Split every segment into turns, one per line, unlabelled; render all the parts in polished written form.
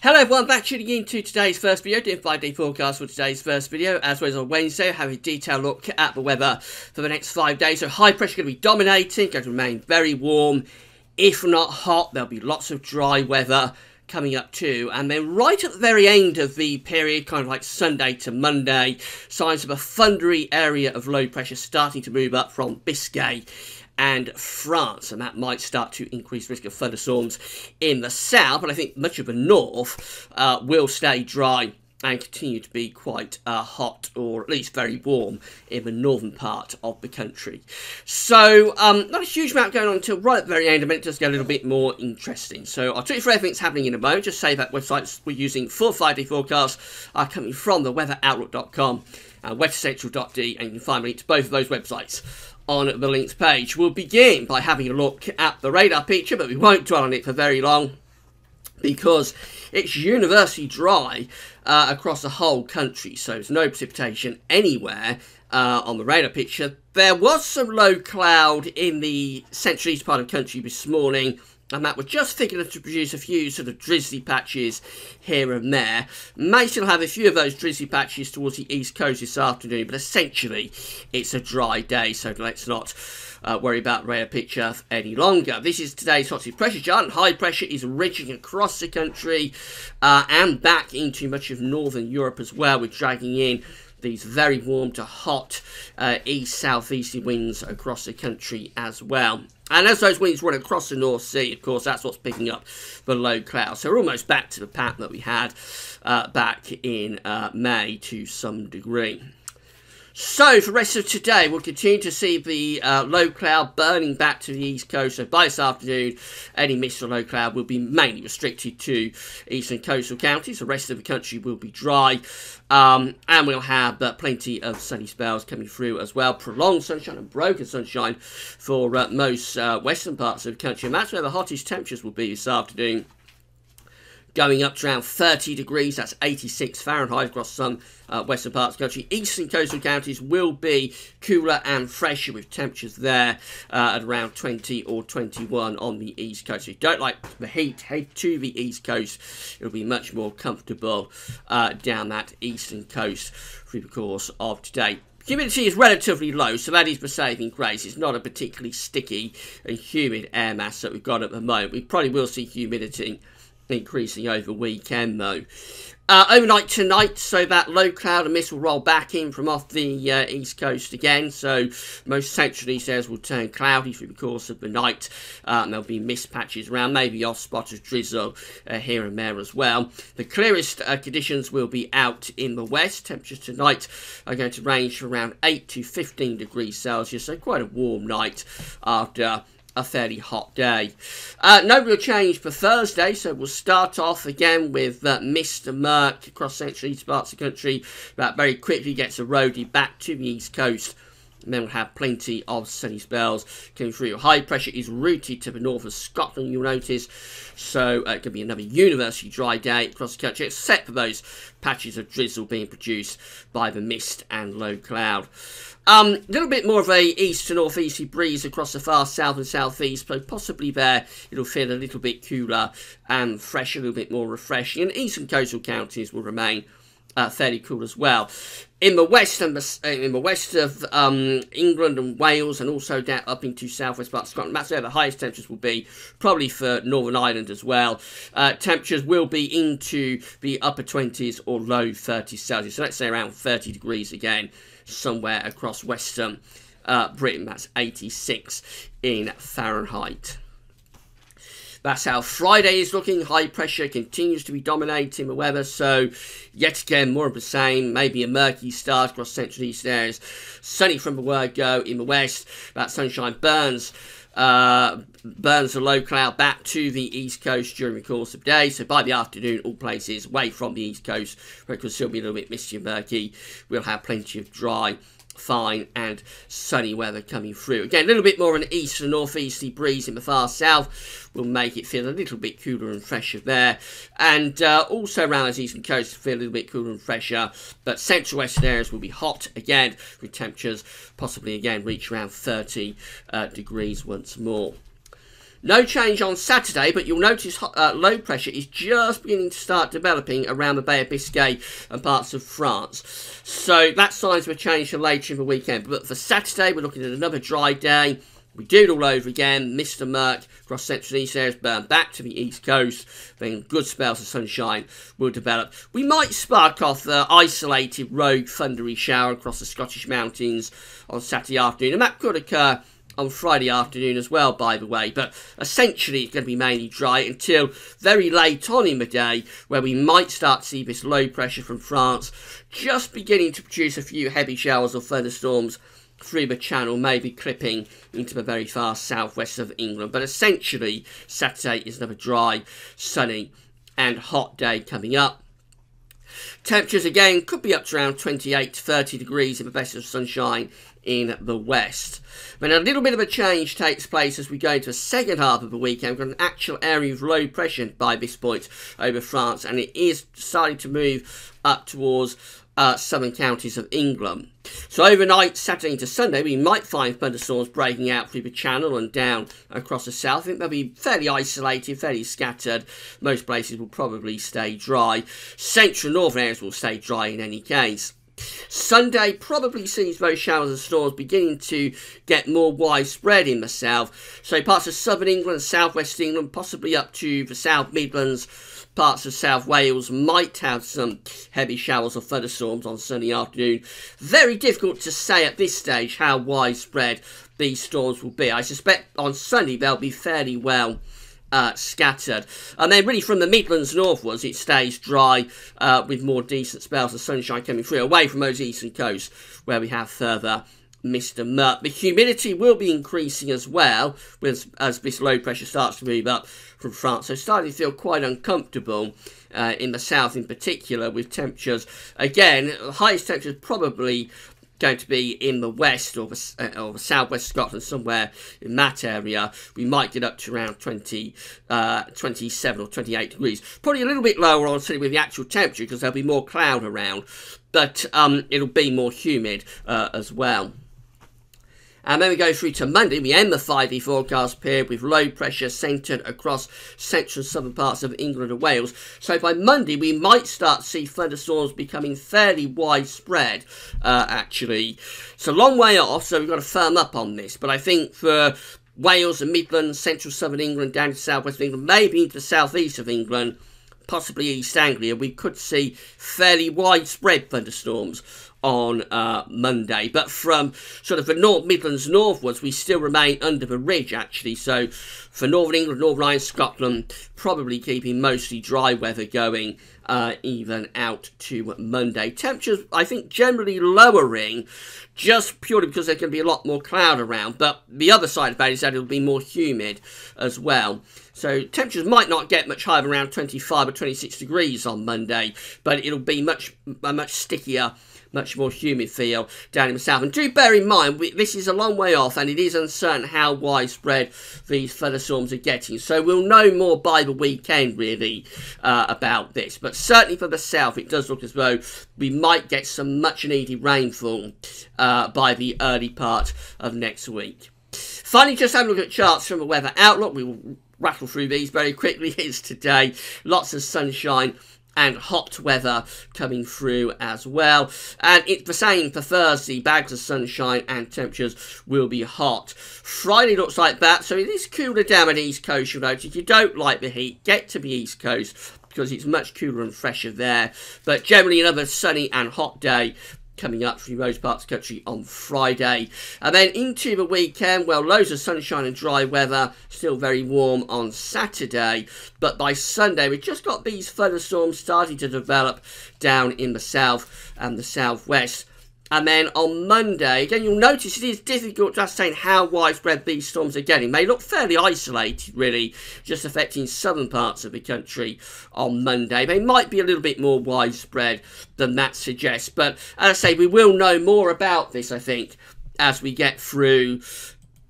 Hello everyone, back tuning in to today's first video, doing 5-day forecast for today's first video. As well as on Wednesday, have a detailed look at the weather for the next 5 days. So high pressure going to be dominating, going to remain very warm, if not hot. There'll be lots of dry weather coming up too. And then right at the very end of the period, kind of like Sunday to Monday, signs of a thundery area of low pressure starting to move up from Biscay and France, and that might start to increase risk of thunderstorms in the south, but I think much of the north will stay dry and continue to be quite hot, or at least very warm in the northern part of the country. So not a huge amount going on until right at the very end, and it does get a little bit more interesting. So I'll talk you through everything that's happening in a moment. Just say that websites we're using for 5-day forecasts are coming from the weatheroutlook.com and weathercentral.de, and you can find a link to both of those websites on the links page. We'll begin by having a look at the radar picture, but we won't dwell on it for very long because it's universally dry across the whole country, so there's no precipitation anywhere on the radar picture. There was some low cloud in the central east part of the country this morning, and that was just thick enough to produce a few sort of drizzly patches here and there. May still have a few of those drizzly patches towards the east coast this afternoon, but essentially it's a dry day, so let's not worry about the radar picture any longer. This is today's hot pressure chart, and high pressure is reaching across the country and back into much of northern Europe as well. We're dragging in these very warm to hot east-southeasterly winds across the country as well. And as those winds run across the North Sea, of course, that's what's picking up the low clouds. So we're almost back to the pattern that we had back in May to some degree. So for the rest of today, we'll continue to see the low cloud burning back to the east coast. So by this afternoon, any mist or low cloud will be mainly restricted to eastern coastal counties. The rest of the country will be dry. And we'll have plenty of sunny spells coming through as well. Prolonged sunshine and broken sunshine for most western parts of the country. And that's where the hottest temperatures will be this afternoon, going up to around 30 degrees, that's 86 Fahrenheit across some western parts of the country. Eastern coastal counties will be cooler and fresher with temperatures there at around 20 or 21 on the east coast. If you don't like the heat, head to the east coast. It'll be much more comfortable down that eastern coast through the course of today. Humidity is relatively low, so that is the saving grace. It's not a particularly sticky and humid air mass that we've got at the moment. We probably will see humidity increasing over the weekend though. Overnight tonight, so that low cloud and mist will roll back in from off the east coast again, so most central east areas will turn cloudy through the course of the night, and there'll be mist patches around, maybe off spot of drizzle here and there as well. The clearest conditions will be out in the west. Temperatures tonight are going to range from around 8 to 15 degrees Celsius, so quite a warm night after a fairly hot day. No real change for Thursday, so we'll start off again with mist and murk across central east parts of the country. That very quickly gets eroded back to the east coast, and then we'll have plenty of sunny spells coming through. High pressure is routed to the north of Scotland, you'll notice, so it could be another universally dry day across the country, except for those patches of drizzle being produced by the mist and low cloud. A little bit more of a east to northeasterly breeze across the far south and southeast, so possibly there it'll feel a little bit cooler and fresh, a little bit more refreshing, and eastern coastal counties will remain fairly cool as well. In the west of England and Wales, and also down up into southwest parts of Scotland, that's where the highest temperatures will be, probably for Northern Ireland as well. Temperatures will be into the upper 20s or low 30s Celsius, so let's say around 30 degrees again, somewhere across western Britain. That's 86 in Fahrenheit. That's how Friday is looking. High pressure continues to be dominating the weather, so yet again more of the same. Maybe a murky start across central east areas. Sunny from the word go in the west. That sunshine burns the low cloud back to the east coast during the course of the day. So by the afternoon, all places away from the east coast, where it could still be a little bit misty and murky, we'll have plenty of dry, fine and sunny weather coming through. Again, a little bit more of an east and northeasterly breeze in the far south will make it feel a little bit cooler and fresher there, and also around those eastern coast feel a little bit cooler and fresher, but central western areas will be hot again, with temperatures possibly again reach around 30 degrees once more. No change on Saturday, but you'll notice low pressure is just beginning to start developing around the Bay of Biscay and parts of France. So that signs of a change for later in the weekend. But for Saturday, we're looking at another dry day. We do it all over again. Mr. Murk across central and east areas, burn back to the east coast. Then good spells of sunshine will develop. We might spark off the isolated rogue thundery shower across the Scottish mountains on Saturday afternoon. And that could occur on Friday afternoon as well, by the way. But essentially, it's going to be mainly dry until very late on in the day, where we might start to see this low pressure from France just beginning to produce a few heavy showers or thunderstorms through the channel, maybe clipping into the very far southwest of England. But essentially, Saturday is another dry, sunny and hot day coming up. Temperatures again could be up to around 28 to 30 degrees in the best of sunshine in the west. Then a little bit of a change takes place as we go into the second half of the weekend. We've got an actual area of low pressure by this point over France, and it is starting to move up towards southern counties of England. So overnight, Saturday into Sunday, we might find thunderstorms breaking out through the channel and down across the south. I think they'll be fairly isolated, fairly scattered. Most places will probably stay dry. Central and northern areas will stay dry in any case. Sunday probably sees those showers and storms beginning to get more widespread in the south. So parts of southern England, southwest England, possibly up to the South Midlands, parts of South Wales might have some heavy showers or thunderstorms on Sunday afternoon. Very difficult to say at this stage how widespread these storms will be. I suspect on Sunday they'll be fairly well scattered. And then really from the Midlands northwards, it stays dry with more decent spells of sunshine coming through, away from those eastern coasts where we have further Mr. Murk. The humidity will be increasing as well as this low pressure starts to move up from France. So starting to feel quite uncomfortable in the south in particular, with temperatures, again, the highest temperatures probably going to be in the west or the southwest Scotland, somewhere in that area. We might get up to around 27 or 28 degrees. Probably a little bit lower on with the actual temperature because there'll be more cloud around, but it'll be more humid as well. And then we go through to Monday. We end the 5-day forecast period with low pressure centred across central and southern parts of England and Wales. So by Monday, we might start to see thunderstorms becoming fairly widespread, actually. It's a long way off, so we've got to firm up on this. But I think for Wales and Midlands, central southern England, down to southwest of England, maybe into the southeast of England, possibly East Anglia, we could see fairly widespread thunderstorms on Monday. But from sort of the North Midlands northwards, we still remain under the ridge, actually. So for Northern England, Northern Ireland, Scotland, probably keeping mostly dry weather going even out to Monday. Temperatures, I think, generally lowering just purely because there's going to be a lot more cloud around. But the other side of it is that it'll be more humid as well. So temperatures might not get much higher, around 25 or 26 degrees on Monday, but it'll be a much stickier, much more humid feel down in the south. And do bear in mind, this is a long way off, and it is uncertain how widespread these thunderstorms are getting. So we'll know more by the weekend, really, about this. But certainly for the south, it does look as though we might get some much-needed rainfall by the early part of next week. Finally, just have a look at charts from the weather outlook. We will rattle through these very quickly. It's today. Lots of sunshine and hot weather coming through as well. And it's the same for Thursday. Bags of sunshine and temperatures will be hot. Friday looks like that. So it is cooler down on the East Coast, you'll notice. If you don't like the heat, get to the East Coast because it's much cooler and fresher there. But generally another sunny and hot day coming up through most parts of the country on Friday. And then into the weekend, well, loads of sunshine and dry weather, still very warm on Saturday. But by Sunday, we've just got these thunderstorms starting to develop down in the south and the southwest. And then on Monday, again, you'll notice it is difficult to ascertain how widespread these storms are getting. They look fairly isolated, really, just affecting southern parts of the country on Monday. They might be a little bit more widespread than that suggests. But as I say, we will know more about this, I think, as we get through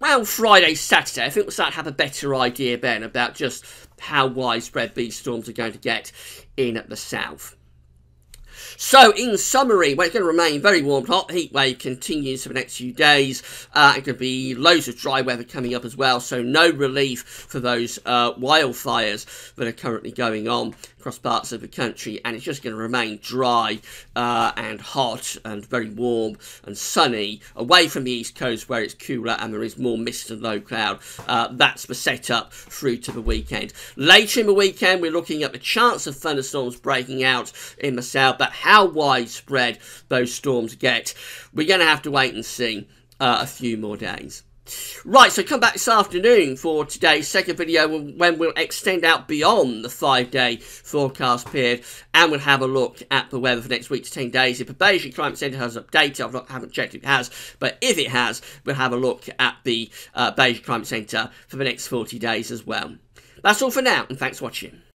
around Friday, Saturday. I think we'll start to have a better idea then about just how widespread these storms are going to get in the south. So, in summary, well, it's going to remain very warm. Hot heat wave continues for the next few days. It could be loads of dry weather coming up as well, so no relief for those wildfires that are currently going on across parts of the country, and it's just going to remain dry and hot and very warm and sunny away from the east coast where it's cooler and there is more mist and low cloud. That's the setup through to the weekend. Later in the weekend, we're looking at the chance of thunderstorms breaking out in the south, but how widespread those storms get, we're going to have to wait and see a few more days. Right, so come back this afternoon for today's second video when we'll extend out beyond the 5-day forecast period and we'll have a look at the weather for next week to 10 days. If the Beijing Climate Centre has updated, I haven't checked if it has, but if it has, we'll have a look at the Beijing Climate Centre for the next 40 days as well. That's all for now, and thanks for watching.